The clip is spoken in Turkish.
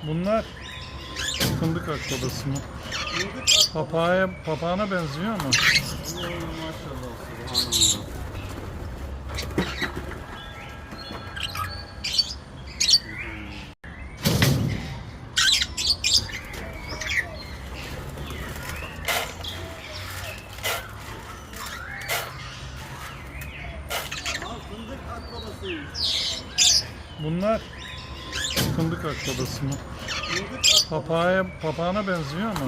Bunlar fındık akbabası mı? Papağana benziyor ama. Maşallah, subhanallah. Fındık akbabası. Bunlar fındık akbabası mı? Papağana benziyor ama.